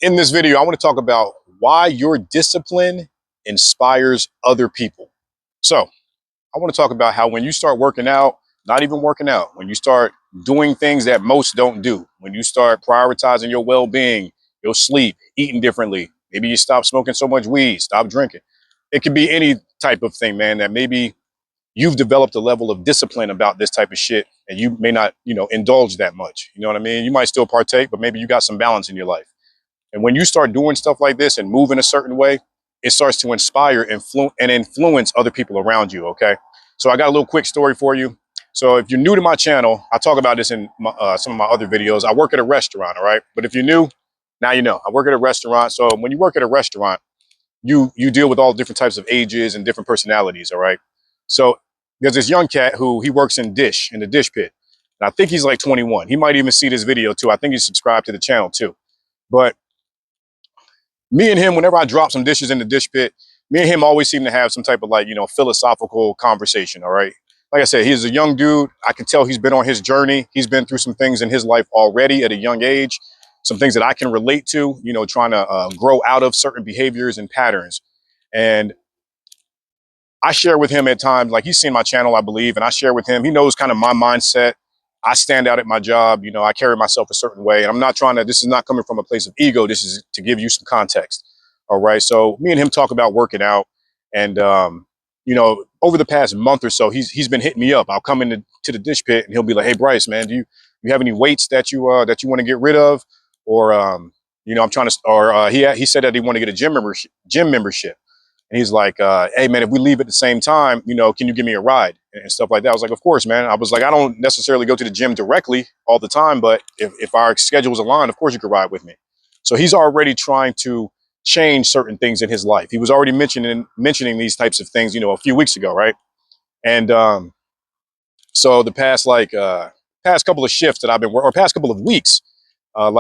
In this video, I want to talk about why your discipline inspires other people. So, I want to talk about how when you start working out, not even working out, when you start doing things that most don't do, when you start prioritizing your well being, your sleep, eating differently, maybe you stop smoking so much weed, stop drinking. It could be any type of thing, man, that maybe you've developed a level of discipline about this type of shit and you may not, indulge that much. You know what I mean? You might still partake, but maybe you got some balance in your life. And when you start doing stuff like this and move in a certain way, it starts to inspire and influence other people around you. Okay. So I got a little quick story for you. So if you're new to my channel, I talk about this in some of my other videos. I work at a restaurant. All right. But if you're new, now you know I work at a restaurant. So when you work at a restaurant, you deal with all different types of ages and different personalities. All right. So there's this young cat who he works in the dish pit. And I think he's like 21. He might even see this video too. I think he's subscribed to the channel too. But me and him, whenever I drop some dishes in the dish pit, me and him always seem to have some type of philosophical conversation. All right. Like I said, he's a young dude. I can tell he's been on his journey. He's been through some things in his life already at a young age, some things that I can relate to, trying to grow out of certain behaviors and patterns. And I share with him at times, like he's seen my channel, I believe, and I share with him. He knows kind of my mindset. I stand out at my job. I carry myself a certain way. And I'm not trying to, this is not coming from a place of ego. This is to give you some context. All right. So me and him talk about working out. And, over the past month or so, he's been hitting me up. I'll come into the dish pit and he'll be like, "Hey, Bryce, man, do you have any weights that you want to get rid of? Or, I'm trying to, or he said that he want to get a gym membership. And he's like, "Hey, man, if we leave at the same time, can you give me a ride?" And stuff like that. I was like, "Of course, man." I was like, "I don't necessarily go to the gym directly all the time, but if our schedules align, of course you could ride with me." So he's already trying to change certain things in his life. He was already mentioning these types of things, a few weeks ago, right? And so the past couple of shifts that I've been working, or past couple of weeks, I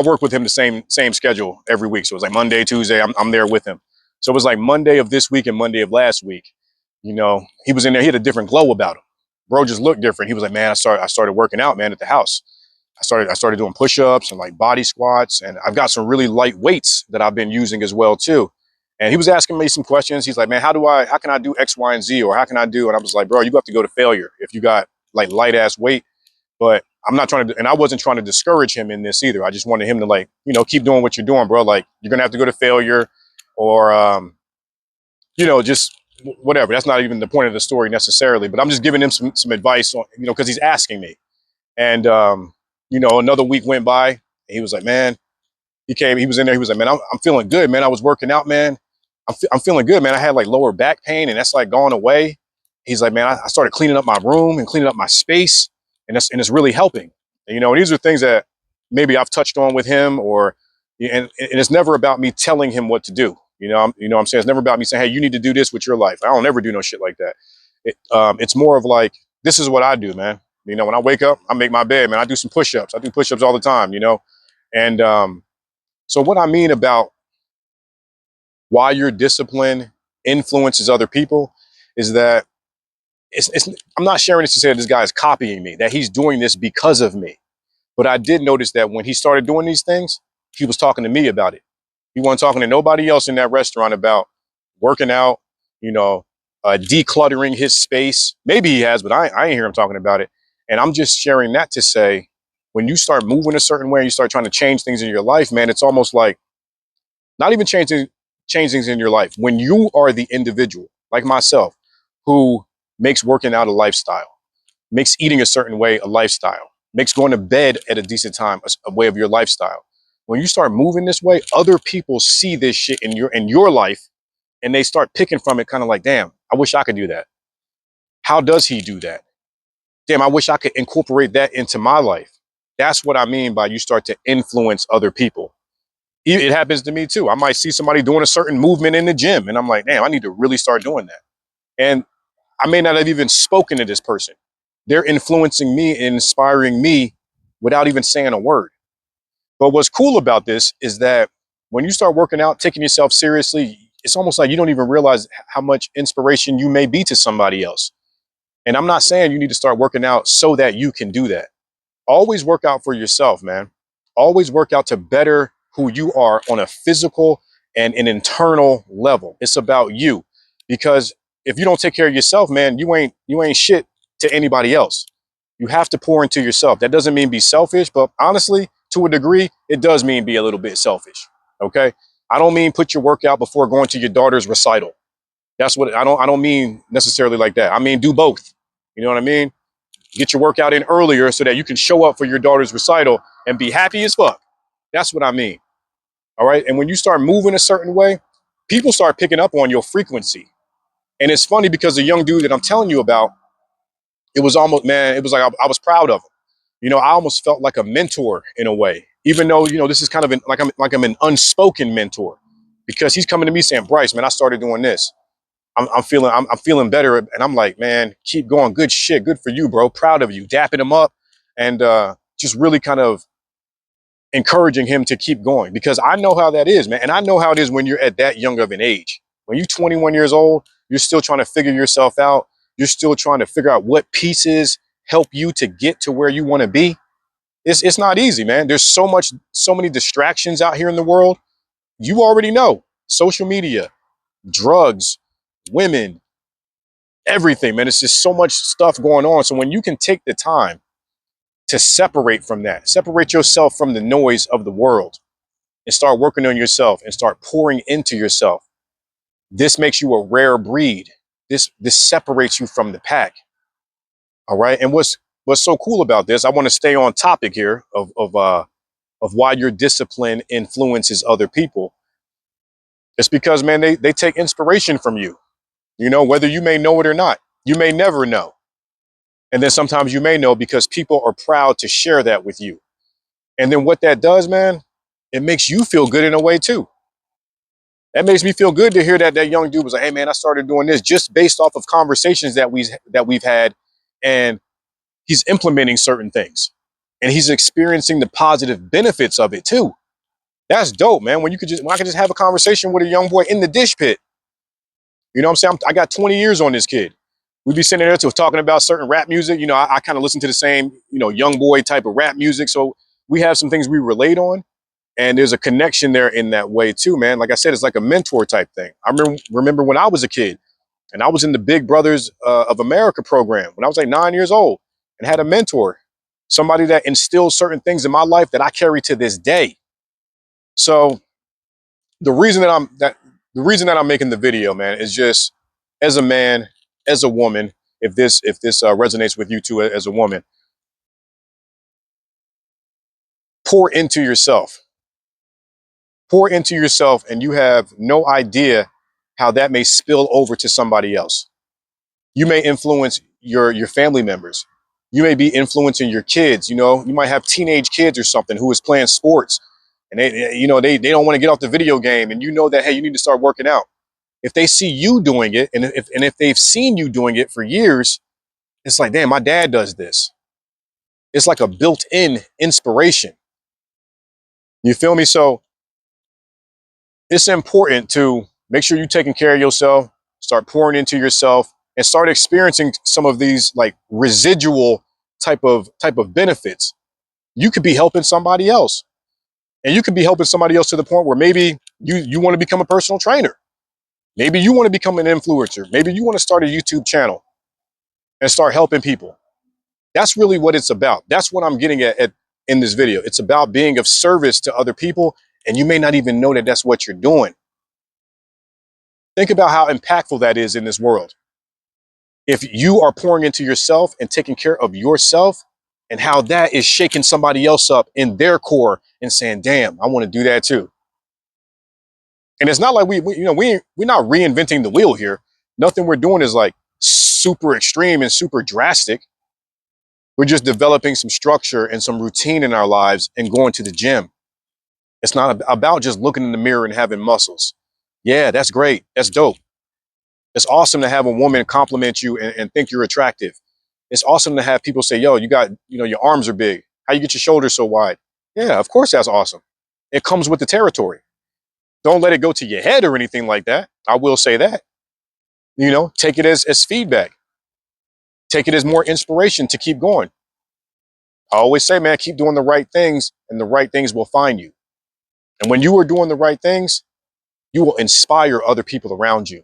work with him the same schedule every week. So it's like Monday, Tuesday, I'm there with him. So it was like Monday of this week and Monday of last week. He was in there. He had a different glow about him. Bro just looked different. He was like, "Man, I started working out, man, at the house. I started doing push-ups and like body squats, and I've got some really light weights that I've been using as well too." And he was asking me some questions. He's like, "Man, how can I do X, Y, and Z, or how can I do?" And I was like, "Bro, you have to go to failure if you got like light ass weight." But I'm not trying to, and I wasn't trying to discourage him in this either. I just wanted him to keep doing what you're doing, bro. Like you're gonna have to go to failure, or just whatever. That's not even the point of the story necessarily. But I'm just giving him some advice on, because he's asking me. And another week went by. And he was like, "Man," he was in there. He was like, "Man, I'm feeling good, man. I was working out, man. I'm feeling good, man. I had like lower back pain, and that's like gone away." He's like, "Man, I started cleaning up my room and cleaning up my space, and it's really helping." And these are things that maybe I've touched on with him, and it's never about me telling him what to do. What I'm saying, it's never about me saying, "Hey, you need to do this with your life." I don't ever do no shit like that. It's more of like, this is what I do, man. When I wake up, I make my bed, man. I do some push-ups. I do push-ups all the time, And so what I mean about why your discipline influences other people is that I'm not sharing this to say that this guy is copying me, that he's doing this because of me. But I did notice that when he started doing these things, he was talking to me about it. He wasn't talking to nobody else in that restaurant about working out, decluttering his space. Maybe he has, but I ain't hear him talking about it. And I'm just sharing that to say, when you start moving a certain way, you start trying to change things in your life, man, it's almost like not even change things in your life. When you are the individual, like myself, who makes working out a lifestyle, makes eating a certain way a lifestyle, makes going to bed at a decent time a way of your lifestyle. When you start moving this way, other people see this shit in your life, and they start picking from it, kind of like, "Damn, I wish I could do that. How does he do that? Damn, I wish I could incorporate that into my life." That's what I mean by you start to influence other people. It happens to me too. I might see somebody doing a certain movement in the gym, and I'm like, "Damn, I need to really start doing that." And I may not have even spoken to this person. They're influencing me and inspiring me without even saying a word. But what's cool about this is that when you start working out, taking yourself seriously, it's almost like you don't even realize how much inspiration you may be to somebody else. And I'm not saying you need to start working out so that you can do that. Always work out for yourself, man. Always work out to better who you are on a physical and an internal level. It's about you. Because if you don't take care of yourself, man, you ain't shit to anybody else. You have to pour into yourself. That doesn't mean be selfish, but honestly, to a degree, it does mean be a little bit selfish. Okay. I don't mean put your workout before going to your daughter's recital. That's what I don't mean necessarily like that. I mean, do both. You know what I mean? Get your workout in earlier so that you can show up for your daughter's recital and be happy as fuck. That's what I mean. All right. And when you start moving a certain way, people start picking up on your frequency. And it's funny because the young dude that I'm telling you about, it was almost, man, it was like I was proud of him. You know, I almost felt like a mentor in a way, even though, this is kind of like I'm an unspoken mentor, because he's coming to me saying, Bryce, man, I started doing this. I'm feeling better. And I'm like, man, keep going. Good shit. Good for you, bro. Proud of you. Dapping him up and just really kind of encouraging him to keep going, because I know how that is, man. And I know how it is when you're at that young of an age. When you're 21 years old, you're still trying to figure yourself out. You're still trying to figure out what pieces help you to get to where you want to be. It's not easy, man. There's so many distractions out here in the world. You already know social media, drugs, women, everything, man. It's just so much stuff going on. So when you can take the time to separate from that, separate yourself from the noise of the world and start working on yourself and start pouring into yourself, this makes you a rare breed. This separates you from the pack. All right. And what's so cool about this, I want to stay on topic here of why your discipline influences other people. It's because, man, they take inspiration from you, whether you may know it or not. You may never know. And then sometimes you may know because people are proud to share that with you. And then what that does, man, it makes you feel good in a way too. That makes me feel good to hear that young dude was like, hey man, I started doing this just based off of conversations that we've had, and he's implementing certain things and he's experiencing the positive benefits of it too. That's dope, man. When I could just have a conversation with a young boy in the dish pit. You know what I'm saying? I got 20 years on this kid. We'd be sitting there talking about certain rap music. I kind of listen to the same, young boy type of rap music. So we have some things we relate on. And there's a connection there in that way too, man. Like I said, it's like a mentor type thing. I remember when I was a kid and I was in the Big Brothers of America program when I was like 9 years old and had a mentor, somebody that instilled certain things in my life that I carry to this day. So the reason that I'm making the video, man, is just as a man, as a woman, if this resonates with you too as a woman, pour into yourself. Pour into yourself, and you have no idea how that may spill over to somebody else. You may influence your family members. You may be influencing your kids. You might have teenage kids or something who is playing sports, and they don't want to get off the video game, and that, hey, you need to start working out. If they see you doing it, and if they've seen you doing it for years, it's like, damn, my dad does this. It's like a built-in inspiration. You feel me? So it's important to make sure you're taking care of yourself, start pouring into yourself, and start experiencing some of these like residual type of benefits. You could be helping somebody else. And you could be helping somebody else to the point where maybe you want to become a personal trainer. Maybe you want to become an influencer. Maybe you want to start a YouTube channel and start helping people. That's really what it's about. That's what I'm getting at in this video. It's about being of service to other people, and you may not even know that that's what you're doing. Think about how impactful that is in this world. If you are pouring into yourself and taking care of yourself, and how that is shaking somebody else up in their core and saying, damn, I want to do that too. And it's not like we're not reinventing the wheel here. Nothing we're doing is like super extreme and super drastic. We're just developing some structure and some routine in our lives and going to the gym. It's not about just looking in the mirror and having muscles. Yeah, that's great. That's dope. It's awesome to have a woman compliment you and think you're attractive. It's awesome to have people say, yo, you got, your arms are big. How you get your shoulders so wide? Yeah, of course that's awesome. It comes with the territory. Don't let it go to your head or anything like that. I will say that. Take it as feedback. Take it as more inspiration to keep going. I always say, man, keep doing the right things and the right things will find you. And when you are doing the right things, you will inspire other people around you.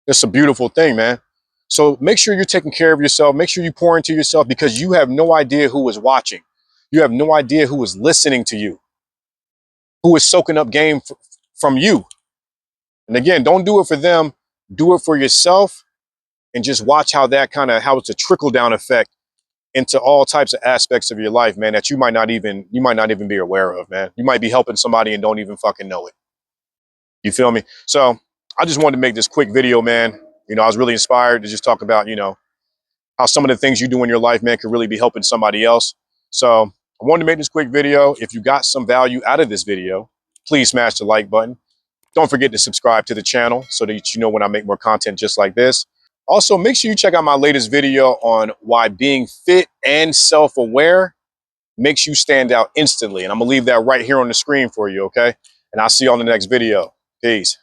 It's a beautiful thing, man. So make sure you're taking care of yourself. Make sure you pour into yourself, because you have no idea who is watching. You have no idea who is listening to you, who is soaking up game from you. And again, don't do it for them. Do it for yourself, and just watch how how it's a trickle down effect into all types of aspects of your life, man, that you might not even be aware of, man. You might be helping somebody and don't even fucking know it. You feel me? So I just wanted to make this quick video, man. I was really inspired to just talk about, how some of the things you do in your life, man, could really be helping somebody else. So I wanted to make this quick video. If you got some value out of this video, please smash the like button. Don't forget to subscribe to the channel so that you know when I make more content just like this. Also, make sure you check out my latest video on why being fit and self-aware makes you stand out instantly. And I'm gonna leave that right here on the screen for you, okay? And I'll see you on the next video. Peace.